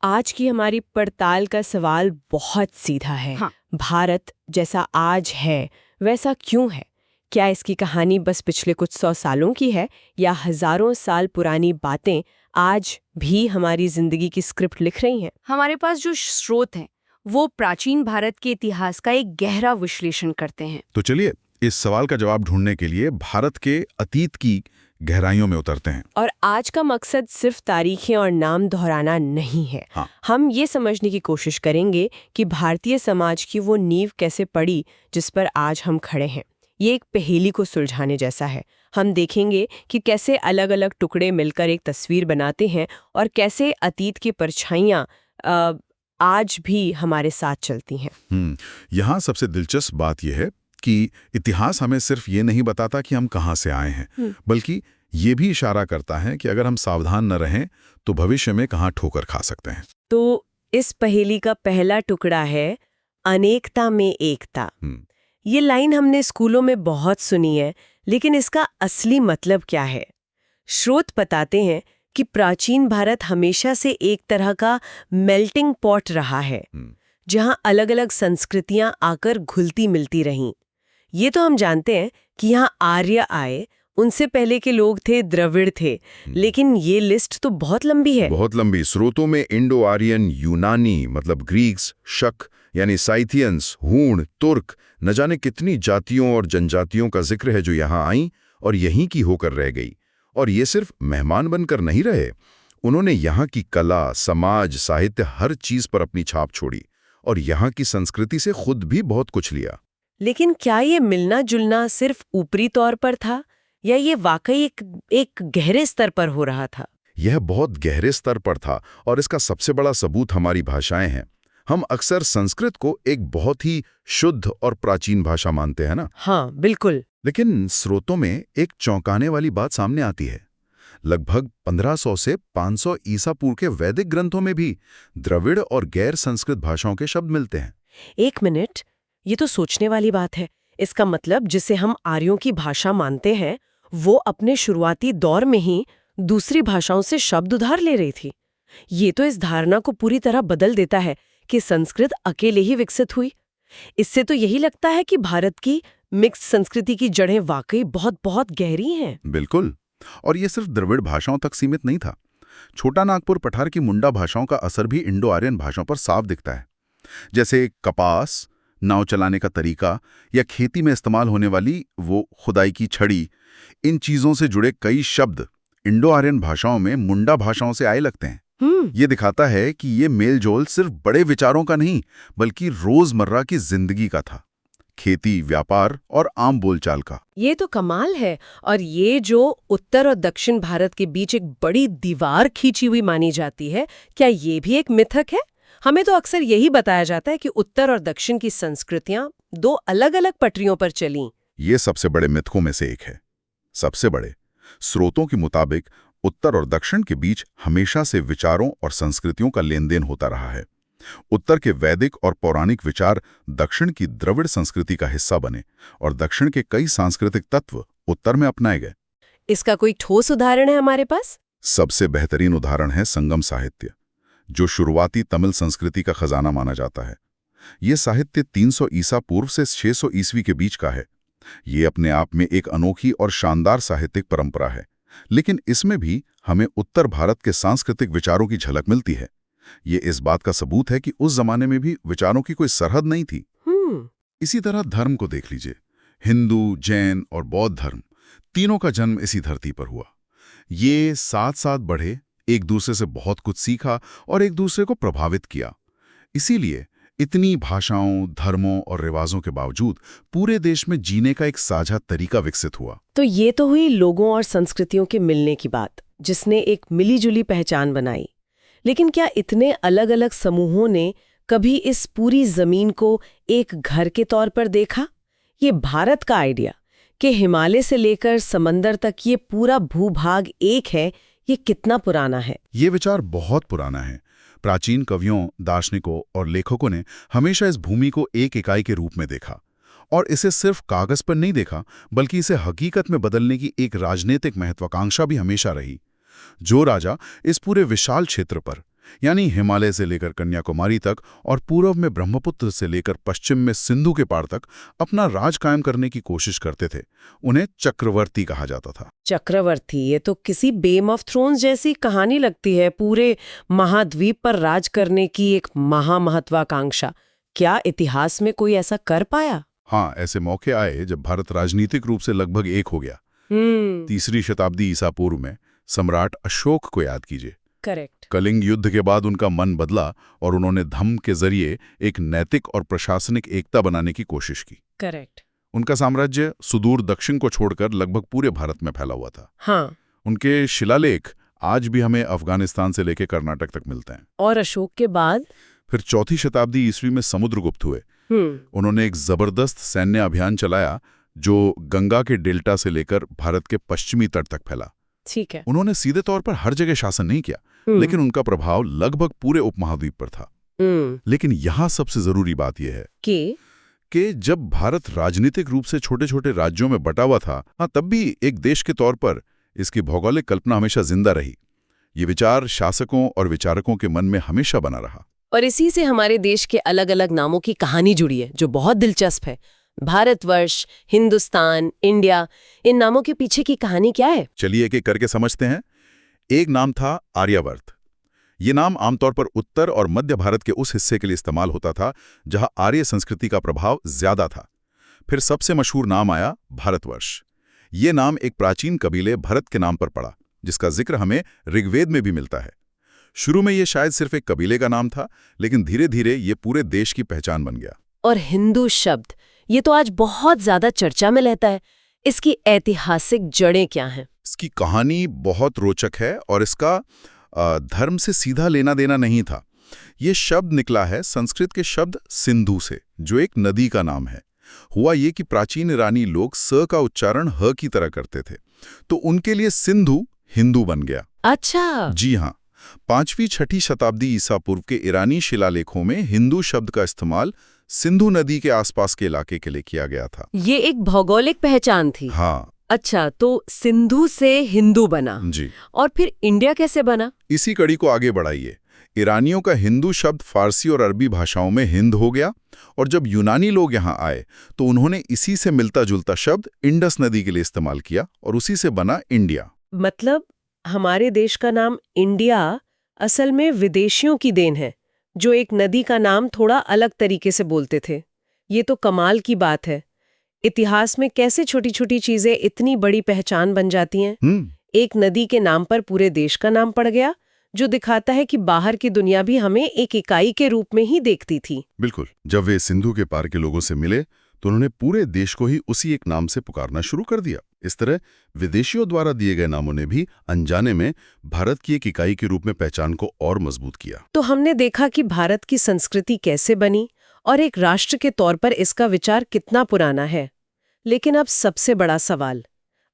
आज की हमारी पड़ताल का सवाल बहुत सीधा है। हाँ। भारत जैसा आज है वैसा क्यों है? क्या इसकी कहानी बस पिछले कुछ 100 सालों की है या हजारों साल पुरानी बातें आज भी हमारी जिंदगी की स्क्रिप्ट लिख रही हैं? हमारे पास जो स्रोत हैं वो प्राचीन भारत के इतिहास का एक गहरा विश्लेषण करते हैं। तो चलिए इस सवाल का जवाब ढूंढने के लिए भारत के अतीत की गहराइयों में उतरते हैं। और आज का मकसद सिर्फ तारीखें और नाम दोहराना नहीं है। हाँ। हम ये समझने की कोशिश करेंगे कि भारतीय समाज की वो नींव कैसे पड़ी जिस पर आज हम खड़े हैं। ये एक पहेली को सुलझाने जैसा है। हम देखेंगे कि कैसे अलग अलग टुकड़े मिलकर एक तस्वीर बनाते हैं और कैसे अतीत की परछाइयाँ आज भी हमारे साथ चलती हैं। यहाँ सबसे दिलचस्प बात यह है कि इतिहास हमें सिर्फ ये नहीं बताता कि हम कहाँ से आए हैं, बल्कि ये भी इशारा करता है कि अगर हम सावधान न रहें तो भविष्य में कहाँ ठोकर खा सकते हैं। तो इस पहेली का पहला टुकड़ा है अनेकता में एकता। ये लाइन हमने स्कूलों में बहुत सुनी है, लेकिन इसका असली मतलब क्या है? स्रोत बताते हैं कि प्राचीन भारत हमेशा से एक तरह का मेल्टिंग पॉट रहा है, जहां अलग-अलग संस्कृतियां आकर घुलती मिलती रहीं। ये तो हम जानते हैं कि यहाँ आर्य आए, उनसे पहले के लोग थे द्रविड़ थे, लेकिन ये लिस्ट तो बहुत लंबी है। बहुत लंबी। स्रोतों में इंडो आर्यन, यूनानी मतलब ग्रीक्स, शक यानी साइथियंस, हूण, तुर्क, न जाने कितनी जातियों और जनजातियों का जिक्र है जो यहाँ आईं और यहीं की होकर रह गई। और ये सिर्फ मेहमान बनकर नहीं रहे, उन्होंने यहाँ की कला, समाज, साहित्य हर चीज पर अपनी छाप छोड़ी और यहाँ की संस्कृति से खुद भी बहुत कुछ लिया। लेकिन क्या ये मिलना जुलना सिर्फ ऊपरी तौर पर था या ये वाकई एक गहरे स्तर पर हो रहा था? यह बहुत गहरे स्तर पर था और इसका सबसे बड़ा सबूत हमारी भाषाएं हैं। हम अक्सर संस्कृत को एक बहुत ही शुद्ध और प्राचीन भाषा मानते हैं ना? हाँ, बिल्कुल। लेकिन स्रोतों में एक चौंकाने वाली बात सामने आती है। लगभग 1500 से 500 ईसा पूर्व के वैदिक ग्रंथों में भी द्रविड़ और गैर संस्कृत भाषाओं के शब्द मिलते हैं। एक मिनट, ये तो सोचने वाली बात है। इसका मतलब जिसे हम आर्यों की भाषा मानते हैं वो अपने शुरुआती दौर में ही दूसरी भाषाओं से शब्द उधार ले रही थी। ये तो इस धारणा को पूरी तरह बदल देता है कि संस्कृत अकेले ही विकसित हुई। इससे तो यही लगता है कि भारत की मिक्स संस्कृति की जड़ें वाकई बहुत बहुत गहरी हैं। बिल्कुल। और ये सिर्फ द्रविड़ भाषाओं तक सीमित नहीं था। छोटा नागपुर पठार की मुंडा भाषाओं का असर भी इंडो आर्यन भाषाओं पर साफ दिखता है। जैसे कपास, नाव चलाने का तरीका या खेती में इस्तेमाल होने वाली वो खुदाई की छड़ी, इन चीजों से जुड़े कई शब्द इंडो आर्यन भाषाओं में मुंडा भाषाओं से आए लगते हैं। ये दिखाता है कि ये मेलजोल सिर्फ बड़े विचारों का नहीं बल्कि रोजमर्रा की जिंदगी का था, खेती, व्यापार और आम बोलचाल का। ये तो कमाल है। और ये जो उत्तर और दक्षिण भारत के बीच एक बड़ी दीवार खींची हुई मानी जाती है, क्या ये भी एक मिथक है? हमें तो अक्सर यही बताया जाता है कि उत्तर और दक्षिण की संस्कृतियां दो अलग अलग पटरियों पर चलीं। ये सबसे बड़े मिथकों में से एक है। सबसे बड़े। स्रोतों के मुताबिक उत्तर और दक्षिण के बीच हमेशा से विचारों और संस्कृतियों का लेन देन होता रहा है। उत्तर के वैदिक और पौराणिक विचार दक्षिण की द्रविड़ संस्कृति का हिस्सा बने और दक्षिण के कई सांस्कृतिक तत्व उत्तर में अपनाए गए। इसका कोई ठोस उदाहरण है हमारे पास? सबसे बेहतरीन उदाहरण है संगम साहित्य, जो शुरुआती तमिल संस्कृति का खजाना माना जाता है। ये साहित्य 300 ईसा पूर्व से 600 ईस्वी के बीच का है। ये अपने आप में एक अनोखी और शानदार साहित्यिक परंपरा है, लेकिन इसमें भी हमें उत्तर भारत के सांस्कृतिक विचारों की झलक मिलती है। ये इस बात का सबूत है कि उस जमाने में भी विचारों की कोई सरहद नहीं थी। इसी तरह धर्म को देख लीजिए। हिंदू, जैन और बौद्ध धर्म तीनों का जन्म इसी धरती पर हुआ। ये साथ साथ बढ़े, एक दूसरे से बहुत कुछ सीखा और एक दूसरे को प्रभावित किया। इसीलिए इतनी भाषाओं, धर्मों और रिवाजों के बावजूद पूरे देश में जीने का एक साझा तरीका विकसित हुआ। तो ये तो हुई लोगों और संस्कृतियों के मिलने की बात, जिसने एक मिलीजुली पहचान बनाई। लेकिन क्या इतने अलग अलग समूहों ने कभी इस पूरी जमीन को एक घर के तौर पर देखा? ये भारत का आइडिया कि हिमालय से लेकर समंदर तक ये पूरा भूभाग एक है, ये कितना पुराना है? ये विचार बहुत पुराना है। प्राचीन कवियों, दार्शनिकों और लेखकों ने हमेशा इस भूमि को एक इकाई के रूप में देखा और इसे सिर्फ कागज पर नहीं देखा, बल्कि इसे हकीकत में बदलने की एक राजनीतिक महत्वाकांक्षा भी हमेशा रही। जो राजा इस पूरे विशाल क्षेत्र पर यानी हिमालय से लेकर कन्याकुमारी तक और पूर्व में ब्रह्मपुत्र से लेकर पश्चिम में सिंधु के पार तक अपना राज कायम करने की कोशिश करते थे। उन्हें चक्रवर्ती कहा जाता था। चक्रवर्ती, ये तो किसी गेम ऑफ थ्रोन्स जैसी कहानी लगती है। पूरे महाद्वीप पर राज करने की एक महामहत्वाकांक्षा। क्या इतिहास में कोई ऐसा कर पाया? हाँ, ऐसे मौके आए जब भारत राजनीतिक रूप से लगभग एक हो गया। 3री शताब्दी ईसा पूर्व में सम्राट अशोक को याद कीजिए। करेक्ट। कलिंग युद्ध के बाद उनका मन बदला और उन्होंने धम्म के जरिए एक नैतिक और प्रशासनिक एकता बनाने की कोशिश की। करेक्ट। उनका साम्राज्य सुदूर दक्षिण को छोड़कर लगभग पूरे भारत में फैला हुआ था। हाँ। उनके शिलालेख आज भी हमें अफगानिस्तान से लेकर कर्नाटक तक मिलते हैं। और अशोक के बाद फिर 4वीं शताब्दी ईस्वी में समुद्रगुप्त हुए। उन्होंने एक जबरदस्त सैन्य अभियान चलाया जो गंगा के डेल्टा से लेकर भारत के पश्चिमी तट तक फैला। ठीक है। उन्होंने सीधे तौर पर हर जगह शासन नहीं किया, लेकिन उनका प्रभाव लगभग पूरे उपमहाद्वीप पर था। लेकिन यहाँ सबसे जरूरी बात यह है कि जब भारत राजनीतिक रूप से छोटे छोटे राज्यों में बटा हुआ था, तब भी एक देश के तौर पर इसकी भौगोलिक कल्पना हमेशा जिंदा रही। ये विचार शासकों और विचारकों के मन में हमेशा बना रहा। और इसी से हमारे देश के अलग अलग नामों की कहानी जुड़ी है, जो बहुत दिलचस्प है। भारतवर्ष, हिंदुस्तान, इंडिया, इन नामों के पीछे की कहानी क्या है? चलिए एक एक करके समझते हैं। एक नाम था आर्यावर्त। ये नाम आमतौर पर उत्तर और मध्य भारत के उस हिस्से के लिए इस्तेमाल होता था जहां आर्य संस्कृति का प्रभाव ज्यादा था। फिर सबसे मशहूर नाम आया भारतवर्ष। ये नाम एक प्राचीन कबीले भरत के नाम पर पड़ा, जिसका जिक्र हमें ऋग्वेद में भी मिलता है। शुरू में ये शायद सिर्फ एक कबीले का नाम था, लेकिन धीरे धीरे ये पूरे देश की पहचान बन गया। और हिंदू शब्द, ये तो आज बहुत ज्यादा चर्चा में रहता है। इसकी ऐतिहासिक जड़ें क्या हैं? इसकी कहानी बहुत रोचक है और इसका धर्म से सीधा लेना देना नहीं था। ये शब्द निकला है संस्कृत के शब्द सिंधु से, जो एक नदी का नाम है। हुआ ये कि प्राचीन ईरानी लोग स का उच्चारण ह की तरह करते थे, तो उनके लिए सिंधु हिंदू बन गया। अच्छा। जी हाँ, 5वीं-6ठी शताब्दी ईसा पूर्व के ईरानी शिलालेखों में हिंदू शब्द का इस्तेमाल सिंधु नदी के आसपास के इलाके के लिए किया गया था। ये एक भौगोलिक पहचान थी। हाँ। अच्छा, तो सिंधु से हिंदू बना। जी। और फिर इंडिया कैसे बना? इसी कड़ी को आगे बढ़ाइए। ईरानियों का हिंदू शब्द फारसी और अरबी भाषाओं में हिंद हो गया, और जब यूनानी लोग यहाँ आए तो उन्होंने इसी से मिलता जुलता शब्द इंडस नदी के लिए इस्तेमाल किया और उसी से बना इंडिया। मतलब हमारे देश का नाम इंडिया असल में विदेशियों की देन है, जो एक नदी का नाम थोड़ा अलग तरीके से बोलते थे। ये तो कमाल की बात है। इतिहास में कैसे छोटी छोटी चीजें इतनी बड़ी पहचान बन जाती हैं। एक नदी के नाम पर पूरे देश का नाम पड़ गया, जो दिखाता है कि बाहर की दुनिया भी हमें एक इकाई के रूप में ही देखती थी। बिल्कुल। जब वे सिंधु के पार के लोगों से मिले तो उन्होंने पूरे देश को ही उसी एक नाम से पुकारना शुरू कर दिया। इस तरह विदेशियों द्वारा दिए गए नामों ने भी अनजाने में भारत की एक इकाई के रूप में पहचान को और मजबूत किया। तो हमने देखा कि भारत की संस्कृति कैसे बनी और एक राष्ट्र के तौर पर इसका विचार कितना पुराना है। लेकिन अब सबसे बड़ा सवाल,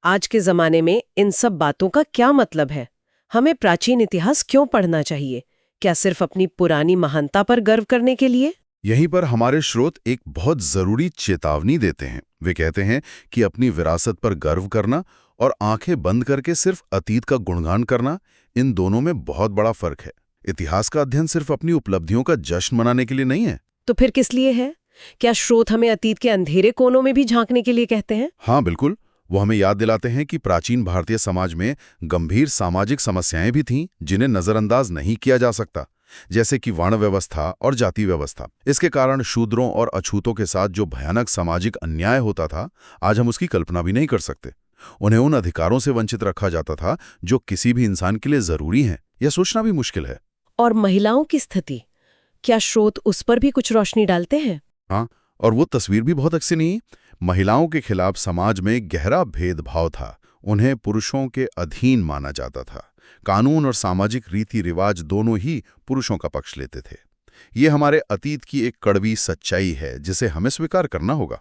आज के जमाने में इन सब बातों का क्या मतलब है? हमें प्राचीन इतिहास क्यों पढ़ना चाहिए? क्या सिर्फ अपनी पुरानी महानता पर गर्व करने के लिए? यहीं पर हमारे स्रोत एक बहुत जरूरी चेतावनी देते हैं। वे कहते हैं कि अपनी विरासत पर गर्व करना और आंखें बंद करके सिर्फ अतीत का गुणगान करना, इन दोनों में बहुत बड़ा फर्क है। इतिहास का अध्ययन सिर्फ अपनी उपलब्धियों का जश्न मनाने के लिए नहीं है। तो फिर किस लिए है? क्या स्रोत हमें अतीत के अंधेरे कोनों में भी झांकने के लिए कहते हैं? हाँ बिल्कुल। वो हमें याद दिलाते हैं कि प्राचीन भारतीय समाज में गंभीर सामाजिक समस्याएं भी थीं जिन्हें नजरअंदाज नहीं किया जा सकता, जैसे कि वर्ण व्यवस्था और जाति व्यवस्था। इसके कारण शूद्रों और अछूतों के साथ जो भयानक सामाजिक अन्याय होता था, आज हम उसकी कल्पना भी नहीं कर सकते। उन्हें उन अधिकारों से वंचित रखा जाता था जो किसी भी इंसान के लिए जरूरी हैं। यह सोचना भी मुश्किल है। और महिलाओं की स्थिति, क्या स्रोत उस पर भी कुछ रोशनी डालते हैं? हाँ, और वो तस्वीर भी बहुत अच्छी नहीं। महिलाओं के खिलाफ समाज में गहरा भेदभाव था। उन्हें पुरुषों के अधीन माना जाता था। कानून और सामाजिक रीति रिवाज दोनों ही पुरुषों का पक्ष लेते थे। ये हमारे अतीत की एक कड़वी सच्चाई है जिसे हमें स्वीकार करना होगा।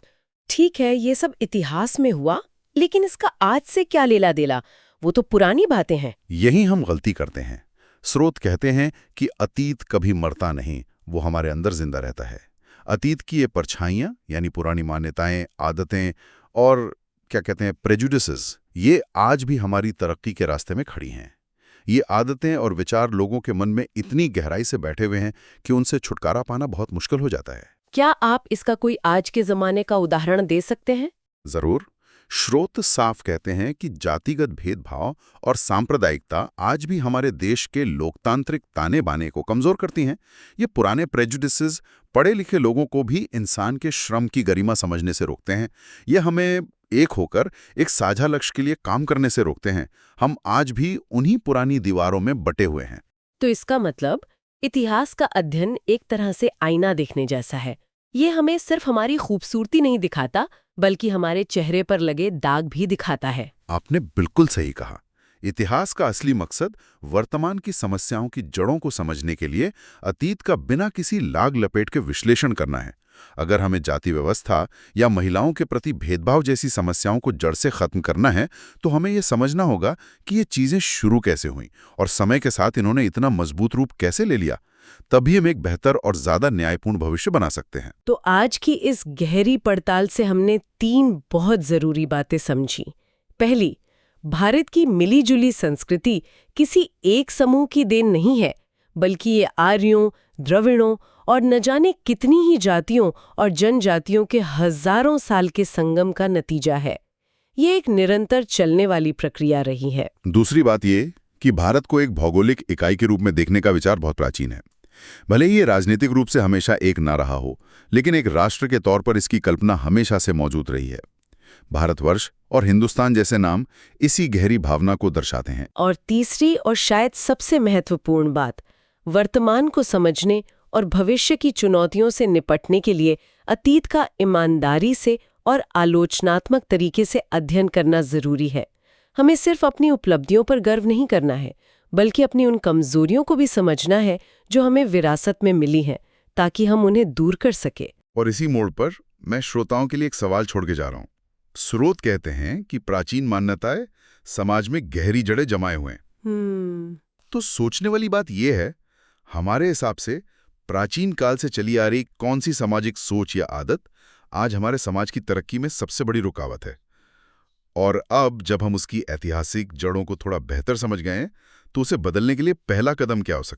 ठीक है, ये सब इतिहास में हुआ, लेकिन इसका आज से क्या लेला देला? वो तो पुरानी बातें हैं। यही हम गलती करते हैं। स्रोत कहते हैं कि अतीत कभी मरता नहीं, वो हमारे अंदर जिंदा रहता है। अतीत की ये परछाइयां, यानी पुरानी मान्यताएं, आदतें और प्रेजुडिसेस, ये आज भी हमारी तरक्की के रास्ते में खड़ी हैं। ये आदतें और विचार लोगों के मन में इतनी गहराई से बैठे हुए हैं कि उनसे छुटकारा पाना बहुत मुश्किल हो जाता है। क्या आप इसका कोई आज के जमाने का उदाहरण दे सकते हैं? जरूर। स्रोत साफ कहते हैं कि जातिगत भेदभाव और सांप्रदायिकता आज भी हमारे देश के लोकतांत्रिक ताने बाने को कमजोर करती हैं। ये पुराने प्रेजुडिसेस पढ़े लिखे लोगों को भी इंसान के श्रम की गरिमा समझने से रोकते हैं। ये हमें एक होकर एक साझा लक्ष्य के लिए काम करने से रोकते हैं। हम आज भी उन्हीं पुरानी दीवारों में बटे हुए हैं। तो इसका मतलब इतिहास का अध्ययन एक तरह से आईना देखने जैसा है। ये हमें सिर्फ हमारी खूबसूरती नहीं दिखाता, बल्कि हमारे चेहरे पर लगे दाग भी दिखाता है। आपने बिल्कुल सही कहा। इतिहास का असली मकसद वर्तमान की समस्याओं की जड़ों को समझने के लिए अतीत का बिना किसी लाग लपेट के विश्लेषण करना है। अगर हमें जाति व्यवस्था या महिलाओं के प्रति भेदभाव जैसी समस्याओं को जड़ से खत्म करना है, तो हमें यह समझना होगा कि ये चीजें शुरू कैसे हुईं और समय के साथ इन्होंने इतना मजबूत रूप कैसे ले लिया। तभी हम एक बेहतर और ज्यादा न्यायपूर्ण भविष्य बना सकते हैं। तो आज की इस गहरी पड़ताल से हमने 3 बहुत जरूरी बातें समझी। पहली, भारत की मिलीजुली संस्कृति किसी एक समूह की देन नहीं है, बल्कि ये आर्यों, द्रविड़ों और न जाने कितनी ही जातियों और जनजातियों के हजारों साल के संगम का नतीजा है। ये एक निरंतर चलने वाली प्रक्रिया रही है। दूसरी बात ये कि भारत को एक भौगोलिक इकाई के रूप में देखने का विचार बहुत प्राचीन है। भले ही ये राजनीतिक रूप से हमेशा एक ना रहा हो, लेकिन एक राष्ट्र के तौर पर इसकी कल्पना हमेशा से मौजूद रही है। भारतवर्ष और हिंदुस्तान जैसे नाम इसी गहरी भावना को दर्शाते हैं। और तीसरी और शायद सबसे महत्वपूर्ण बात, वर्तमान को समझने और भविष्य की चुनौतियों से निपटने के लिए अतीत का ईमानदारी से और आलोचनात्मक तरीके से अध्ययन करना जरूरी है। हमें सिर्फ अपनी उपलब्धियों पर गर्व नहीं करना है, बल्कि अपनी उन कमजोरियों को भी समझना है जो हमें विरासत में मिली हैं, ताकि हम उन्हें दूर कर सके। और इसी मोड़ पर मैं श्रोताओं के लिए एक सवाल छोड़ के जा रहा हूं। स्रोत कहते हैं कि प्राचीन मान्यताएं समाज में गहरी जड़ें जमाए हुए हैं। तो सोचने वाली बात यह है, हमारे हिसाब से प्राचीन काल से चली आ रही कौन सी सामाजिक सोच या आदत आज हमारे समाज की तरक्की में सबसे बड़ी रुकावट है? और अब जब हम उसकी ऐतिहासिक जड़ों को थोड़ा बेहतर समझ गए हैं, तो उसे बदलने के लिए पहला कदम क्या हो सकता है?